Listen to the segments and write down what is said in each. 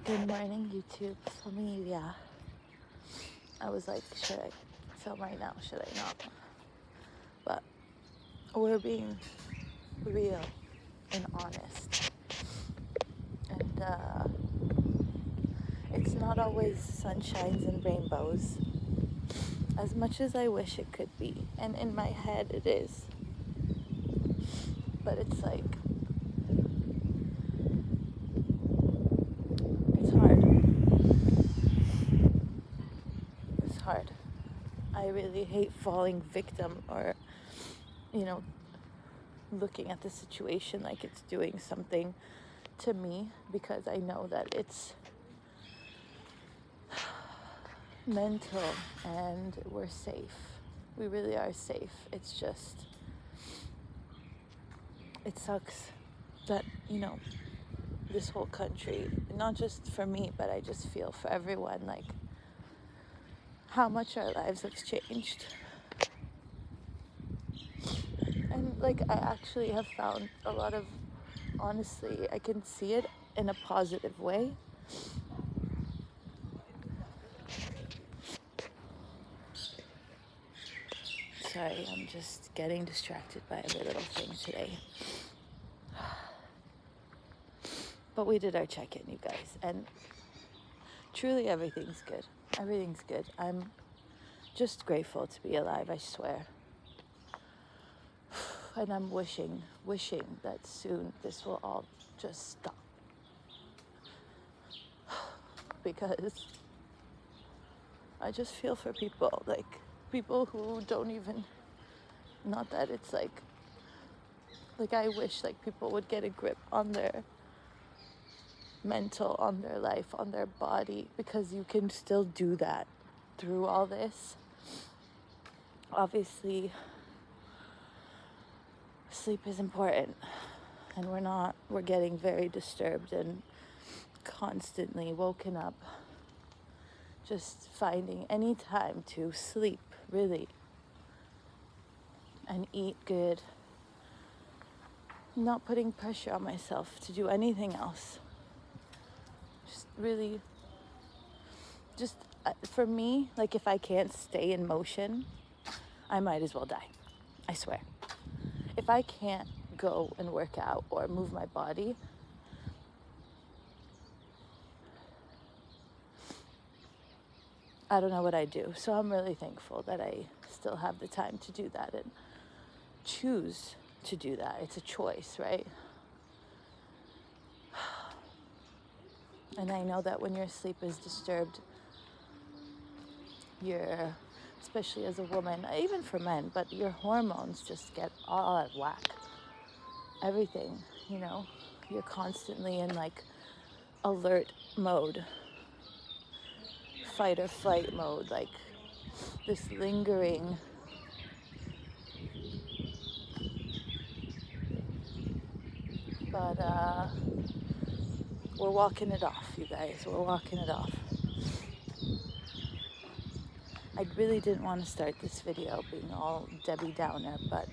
Good morning, YouTube. Familia. I was like, should I film right now? Should I not? But we're being real and honest. And it's not always sunshines and rainbows as much as I wish it could be. And in my head it is. But it's like, it's hard. It's hard. I really hate falling victim or, looking at the situation like it's doing something to me, because I know that it's mental and we're safe. We really are safe. It's just, it sucks that, this whole country, not just for me, but I just feel for everyone, like how much our lives have changed. And like I actually have found a lot of, honestly, I can see it in a positive way. Sorry, I'm just getting distracted by every little thing today. But we did our check-in, you guys, and truly everything's good. Everything's good. I'm just grateful to be alive, I swear. And I'm wishing that soon this will all just stop. Because I just feel for people, like people who don't even, not that it's like I wish like people would get a grip on their mental, on their life, on their body, because you can still do that through all this. Obviously, sleep is important, and we're getting very disturbed and constantly woken up, just finding any time to sleep, really, and eat good, not putting pressure on myself to do anything else. Just really, just for me, like if I can't stay in motion, I might as well die. I swear. If I can't go and work out or move my body, I don't know what I do. So I'm really thankful that I still have the time to do that and choose to do that. It's a choice, right? And I know that when your sleep is disturbed, especially as a woman, even for men, but your hormones just get all out of whack. Everything, you're constantly in like alert mode, fight or flight mode, like this lingering but we're walking it off, you guys. We're walking it off. I really didn't want to start this video being all Debbie Downer, but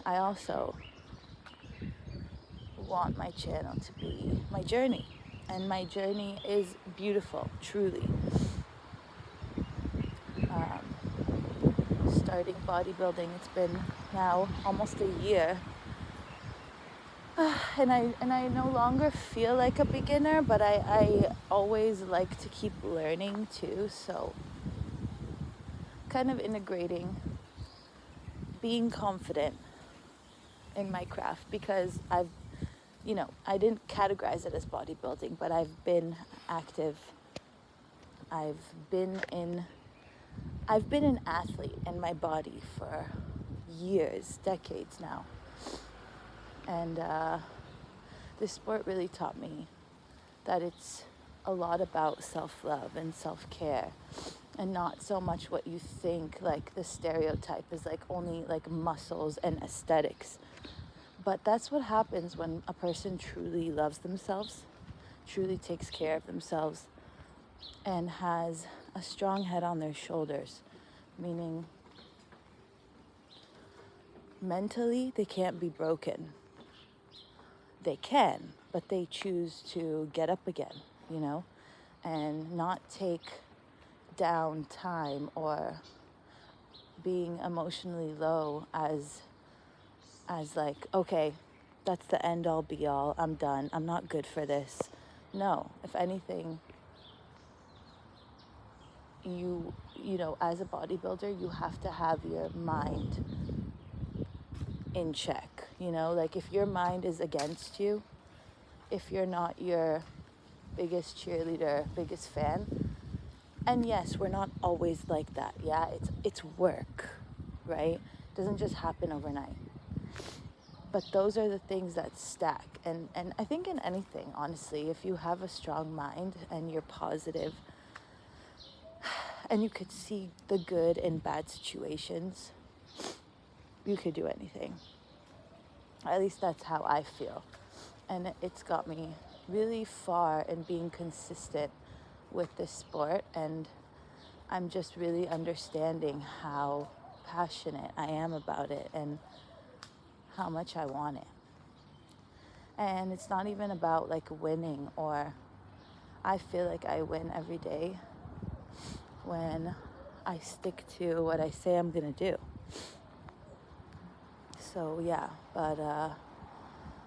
I also want my channel to be my journey. And my journey is beautiful, truly. Starting bodybuilding, it's been now almost a year. And I no longer feel like a beginner, but I always like to keep learning too. So kind of integrating being confident in my craft, because I didn't categorize it as bodybuilding, but I've been active. I've been an athlete in my body for years, decades now. And this sport really taught me that it's a lot about self-love and self-care, and not so much what you think, like the stereotype is like only like muscles and aesthetics. But that's what happens when a person truly loves themselves, truly takes care of themselves, and has a strong head on their shoulders, meaning mentally they can't be broken. They can, but they choose to get up again. you know, and not take down time or being emotionally low as like, okay, that's the end all be all, I'm done, I'm not good for this. No, if anything, you know, as a bodybuilder, you have to have your mind in check, you know, like if your mind is against you, if you're not your biggest cheerleader, biggest fan, and yes, we're not always like that, yeah, it's work, right? It doesn't just happen overnight. But those are the things that stack. And I think in anything, honestly, if you have a strong mind and you're positive and you could see the good in bad situations, you could do anything. At least that's how I feel. And it's got me really far in being consistent with this sport. And I'm just really understanding how passionate I am about it and how much I want it. And it's not even about like winning, or I feel like I win every day when I stick to what I say I'm gonna do. So yeah, but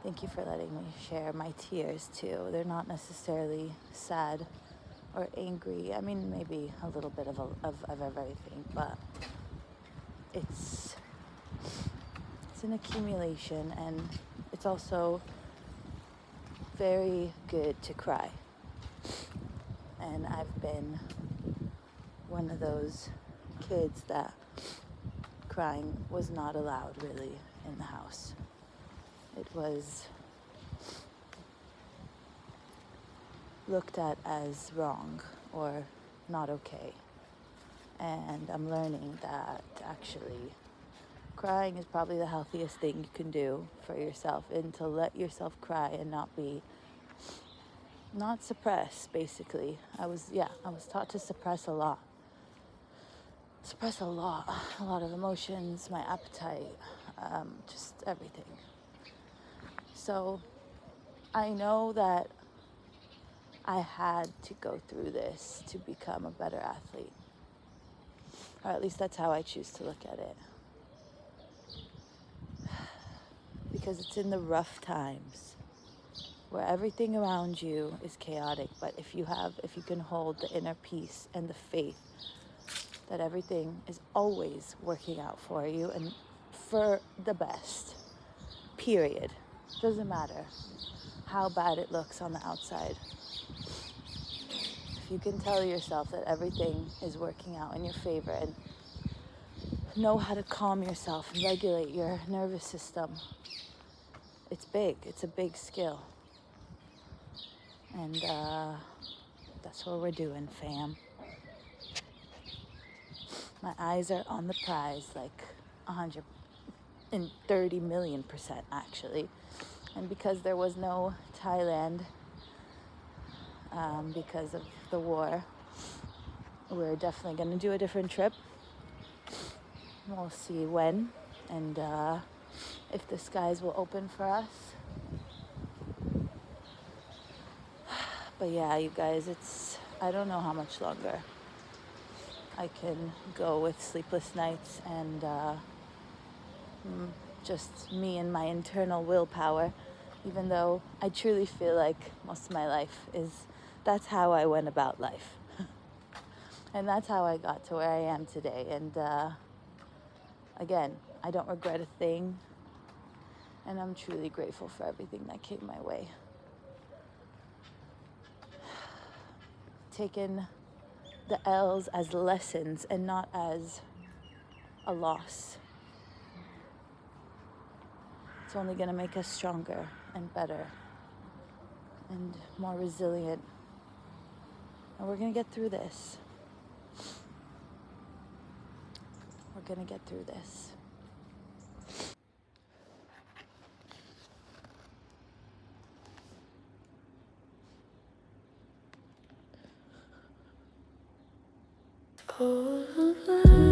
thank you for letting me share my tears too. They're not necessarily sad or angry. I mean, maybe a little bit of everything, but it's an accumulation, and it's also very good to cry. And I've been one of those kids that crying was not allowed really in the house. It was looked at as wrong or not okay. And I'm learning that actually crying is probably the healthiest thing you can do for yourself, and to let yourself cry and not suppress, basically. I was taught to suppress a lot of emotions, my appetite, just everything. So I know that I had to go through this to become a better athlete, or at least that's how I choose to look at it. Because it's in the rough times where everything around you is chaotic, but if you can hold the inner peace and the faith that everything is always working out for you and for the best, period. Doesn't matter how bad it looks on the outside. If you can tell yourself that everything is working out in your favor and know how to calm yourself and regulate your nervous system, it's big. It's a big skill. And that's what we're doing, fam. My eyes are on the prize, like 130 million% actually. And because there was no Thailand, because of the war, we're definitely going to do a different trip. We'll see when and if the skies will open for us. But yeah, you guys, I don't know how much longer I can go with sleepless nights and just me and my internal willpower, even though I truly feel like most of my life that's how I went about life. And that's how I got to where I am today. And again, I don't regret a thing, and I'm truly grateful for everything that came my way. Taken the L's as lessons and not as a loss. It's only going to make us stronger and better and more resilient. And we're going to get through this. We're going to get through this. Oh,